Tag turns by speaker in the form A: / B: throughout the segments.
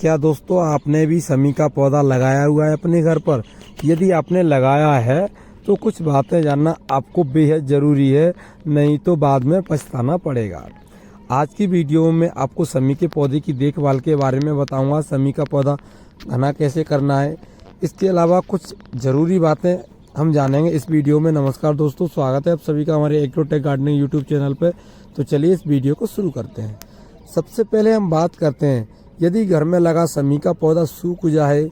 A: क्या दोस्तों आपने भी समी का पौधा लगाया हुआ है अपने घर पर? यदि आपने लगाया है तो कुछ बातें जानना आपको बेहद ज़रूरी है, नहीं तो बाद में पछताना पड़ेगा। आज की वीडियो में आपको समी के पौधे की देखभाल के बारे में बताऊंगा। समी का पौधा घना कैसे करना है, इसके अलावा कुछ ज़रूरी बातें हम जानेंगे इस वीडियो में। नमस्कार दोस्तों, स्वागत है आप सभी का हमारे एग्रोटेक गार्डनिंग यूट्यूब चैनल पर। तो चलिए इस वीडियो को शुरू करते हैं। सबसे पहले हम बात करते हैं, यदि घर में लगा समी का पौधा सूख जाए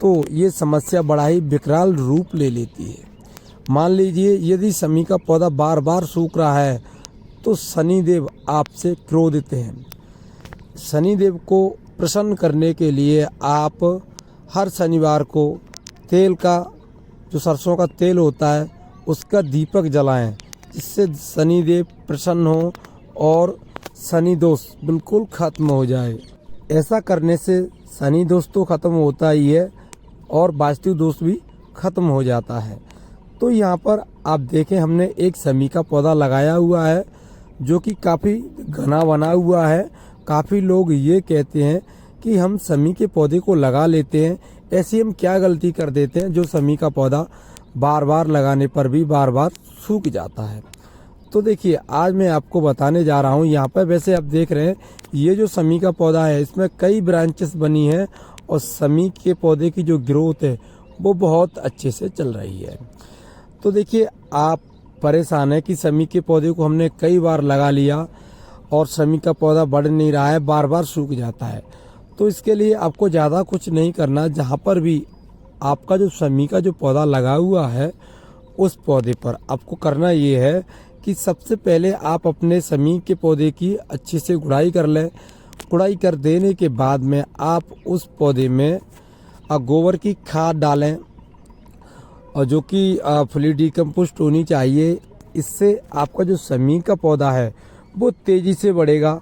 A: तो ये समस्या बड़ा ही विकराल रूप ले लेती है। मान लीजिए यदि समी का पौधा बार बार सूख रहा है तो शनिदेव आपसे क्रोधित हैं। शनिदेव को प्रसन्न करने के लिए आप हर शनिवार को तेल का, जो सरसों का तेल होता है, उसका दीपक जलाएं, जिससे शनिदेव प्रसन्न हो और शनि दोष बिल्कुल खत्म हो जाए। ऐसा करने से शनि दोष तो खत्म होता ही है और वास्तु दोष भी खत्म हो जाता है। तो यहाँ पर आप देखें, हमने एक समी का पौधा लगाया हुआ है जो कि काफ़ी घना बना हुआ है। काफ़ी लोग ये कहते हैं कि हम समी के पौधे को लगा लेते हैं, ऐसी हम क्या गलती कर देते हैं जो समी का पौधा बार बार लगाने पर भी बार बार सूख जाता है। तो देखिए, आज मैं आपको बताने जा रहा हूँ। यहाँ पर वैसे आप देख रहे हैं, ये जो समी का पौधा है इसमें कई ब्रांचेस बनी हैं और समी के पौधे की जो ग्रोथ है वो बहुत अच्छे से चल रही है। तो देखिए, आप परेशान है कि समी के पौधे को हमने कई बार लगा लिया और समी का पौधा बढ़ नहीं रहा है, बार बार सूख जाता है। तो इसके लिए आपको ज़्यादा कुछ नहीं करना। जहाँ पर भी आपका जो समी का जो पौधा लगा हुआ है उस पौधे पर आपको करना ये है कि सबसे पहले आप अपने समी के पौधे की अच्छे से गुड़ाई कर लें। गुड़ाई कर देने के बाद में आप उस पौधे में गोबर की खाद डालें, और जो कि फुली डिकम्पोस्ट होनी चाहिए। इससे आपका जो समी का पौधा है वो तेज़ी से बढ़ेगा।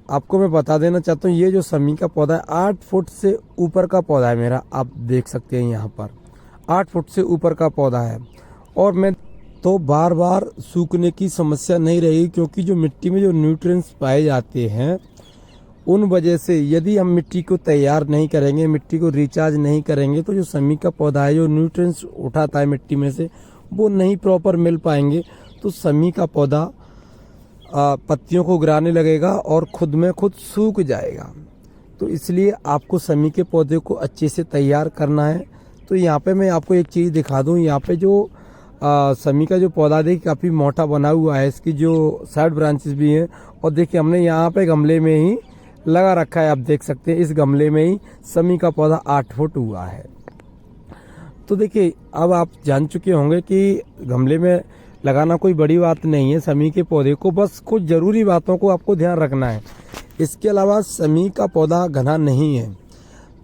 A: आपको मैं बता देना चाहता हूँ, ये जो समी का पौधा है 8 फुट से ऊपर का पौधा है मेरा। आप देख सकते हैं यहाँ पर 8 फुट से ऊपर का पौधा है और मैं तो बार बार सूखने की समस्या नहीं रही, क्योंकि जो मिट्टी में जो न्यूट्रिएंट्स पाए जाते हैं उन वजह से यदि हम मिट्टी को तैयार नहीं करेंगे, मिट्टी को रिचार्ज नहीं करेंगे, तो जो समी का पौधा है जो न्यूट्रिएंट्स उठाता है मिट्टी में से वो नहीं प्रॉपर मिल पाएंगे। तो समी का पौधा पत्तियों को गिराने लगेगा और खुद में खुद सूख जाएगा। तो इसलिए आपको समी के पौधे को अच्छे से तैयार करना है। तो यहाँ पे मैं आपको एक चीज़ दिखा दूँ। यहाँ पे जो समी का जो पौधा देखिए काफ़ी मोटा बना हुआ है, इसकी जो साइड ब्रांचेस भी हैं। और देखिए, हमने यहाँ पे गमले में ही लगा रखा है। आप देख सकते हैं इस गमले में ही समी का पौधा 8 फुट हुआ है। तो देखिए, अब आप जान चुके होंगे कि गमले में लगाना कोई बड़ी बात नहीं है समी के पौधे को, बस कुछ ज़रूरी बातों को आपको ध्यान रखना है। इसके अलावा समी का पौधा घना नहीं है।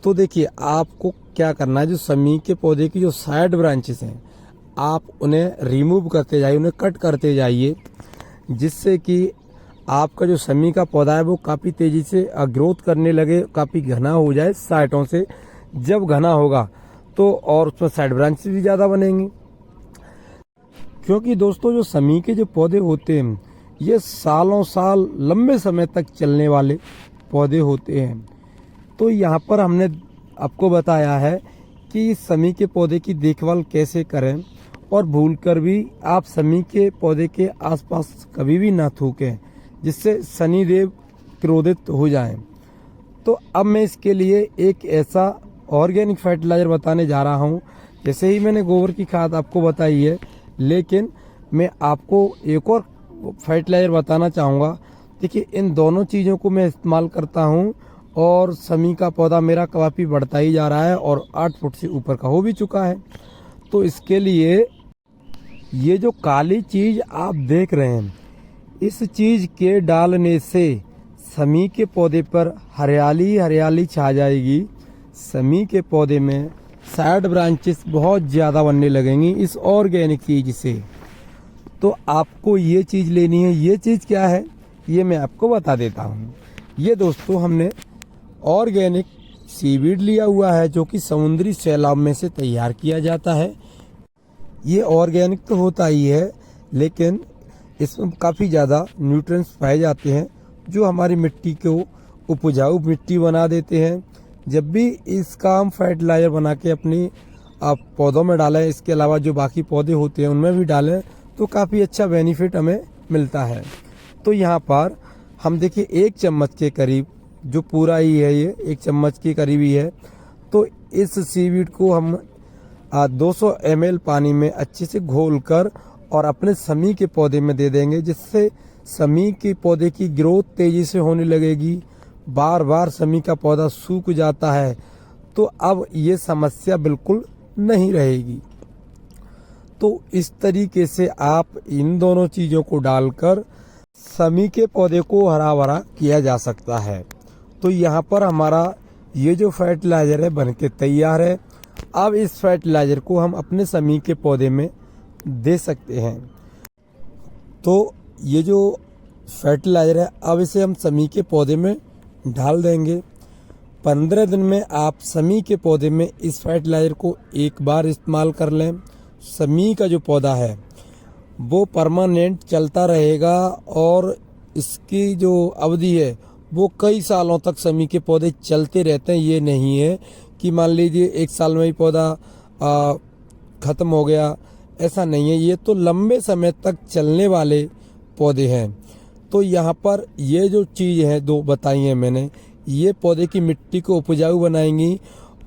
A: तो देखिए, आपको क्या करना है, जो समी के पौधे की जो साइड ब्रांचेस हैं आप उन्हें रिमूव करते जाइए, उन्हें कट करते जाइए, जिससे कि आपका जो समी का पौधा है वो काफ़ी तेज़ी से ग्रोथ करने लगे, काफ़ी घना हो जाए साइडों से। जब घना होगा तो और उसमें साइड ब्रांचेस भी ज़्यादा बनेंगी, क्योंकि दोस्तों जो समी के जो पौधे होते हैं ये सालों साल लंबे समय तक चलने वाले पौधे होते हैं। तो यहाँ पर हमने आपको बताया है कि समी के पौधे की देखभाल कैसे करें, और भूलकर भी आप समी के पौधे के आसपास कभी भी ना थूकें, जिससे शनिदेव क्रोधित हो जाएं। तो अब मैं इसके लिए एक ऐसा ऑर्गेनिक फर्टिलाइज़र बताने जा रहा हूं। जैसे ही मैंने गोबर की खाद आपको बताई है, लेकिन मैं आपको एक और फर्टिलाइज़र बताना चाहूँगा। देखिए, इन दोनों चीज़ों को मैं इस्तेमाल करता हूँ और समी का पौधा मेरा काफ़ी बढ़ता ही जा रहा है और 8 फुट से ऊपर का हो भी चुका है। तो इसके लिए ये जो काली चीज़ आप देख रहे हैं, इस चीज़ के डालने से समी के पौधे पर हरियाली हरियाली छा जाएगी। समी के पौधे में साइड ब्रांचेस बहुत ज़्यादा बनने लगेंगी इस ऑर्गेनिक चीज़ से। तो आपको ये चीज़ लेनी है। ये चीज़ क्या है ये मैं आपको बता देता हूँ। ये दोस्तों, हमने ऑर्गेनिक सीवीड लिया हुआ है जो कि समुद्री सैलाब में से तैयार किया जाता है। ये ऑर्गेनिक तो होता ही है, लेकिन इसमें काफ़ी ज़्यादा न्यूट्रिएंट्स पाए जाते हैं जो हमारी मिट्टी को उपजाऊ मिट्टी बना देते हैं। जब भी इसका हम फर्टिलाइज़र बना के अपनी आप पौधों में डालें, इसके अलावा जो बाकी पौधे होते हैं उनमें भी डालें, तो काफ़ी अच्छा बेनिफिट हमें मिलता है। तो यहाँ पर हम देखिए 1 चम्मच के करीब, जो पूरा ही है ये 1 चम्मच के करीब ही है, तो इस सीवीड को हम 200 ml पानी में अच्छे से घोलकर और अपने समी के पौधे में दे देंगे, जिससे समी के पौधे की ग्रोथ तेजी से होने लगेगी। बार बार समी का पौधा सूख जाता है, तो अब ये समस्या बिल्कुल नहीं रहेगी। तो इस तरीके से आप इन दोनों चीज़ों को डालकर समी के पौधे को हरा भरा किया जा सकता है। तो यहाँ पर हमारा ये जो फर्टिलाइज़र है बनके तैयार है। अब इस फर्टिलाइज़र को हम अपने समी के पौधे में दे सकते हैं। तो ये जो फर्टिलाइज़र है, अब इसे हम समी के पौधे में डाल देंगे। 15 दिन में आप समी के पौधे में इस फर्टिलाइज़र को एक बार इस्तेमाल कर लें। समी का जो पौधा है वो परमानेंट चलता रहेगा और इसकी जो अवधि है वो कई सालों तक समी के पौधे चलते रहते हैं। ये नहीं है कि मान लीजिए 1 साल में ही पौधा ख़त्म हो गया, ऐसा नहीं है। ये तो लंबे समय तक चलने वाले पौधे हैं। तो यहाँ पर ये जो चीज़ है 2 बताई हैं मैंने, ये पौधे की मिट्टी को उपजाऊ बनाएंगी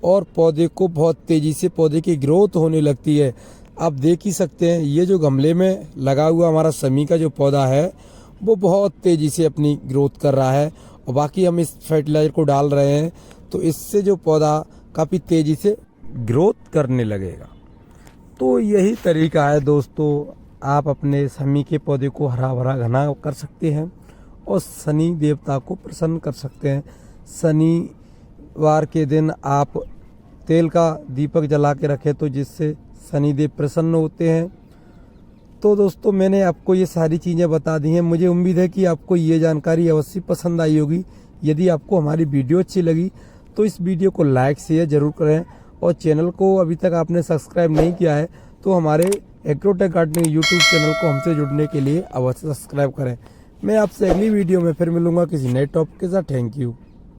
A: और पौधे को बहुत तेज़ी से पौधे की ग्रोथ होने लगती है। आप देख ही सकते हैं ये जो गमले में लगा हुआ हमारा समी का जो पौधा है वो बहुत तेज़ी से अपनी ग्रोथ कर रहा है, और बाकी हम इस फर्टिलाइज़र को डाल रहे हैं तो इससे जो पौधा काफ़ी तेज़ी से ग्रोथ करने लगेगा। तो यही तरीका है दोस्तों, आप अपने समी के पौधे को हरा भरा घना कर सकते हैं और शनि देवता को प्रसन्न कर सकते हैं। शनिवार के दिन आप तेल का दीपक जला के रखें तो जिससे शनिदेव प्रसन्न होते हैं। तो दोस्तों मैंने आपको ये सारी चीज़ें बता दी हैं। मुझे उम्मीद है कि आपको ये जानकारी अवश्य पसंद आई होगी। यदि आपको हमारी वीडियो अच्छी लगी तो इस वीडियो को लाइक शेयर ज़रूर करें, और चैनल को अभी तक आपने सब्सक्राइब नहीं किया है तो हमारे एग्रोटेक गार्डनिंग यूट्यूब चैनल को हमसे जुड़ने के लिए अवश्य सब्सक्राइब करें। मैं आपसे अगली वीडियो में फिर मिलूंगा किसी नए टॉपिक के साथ। Thank you.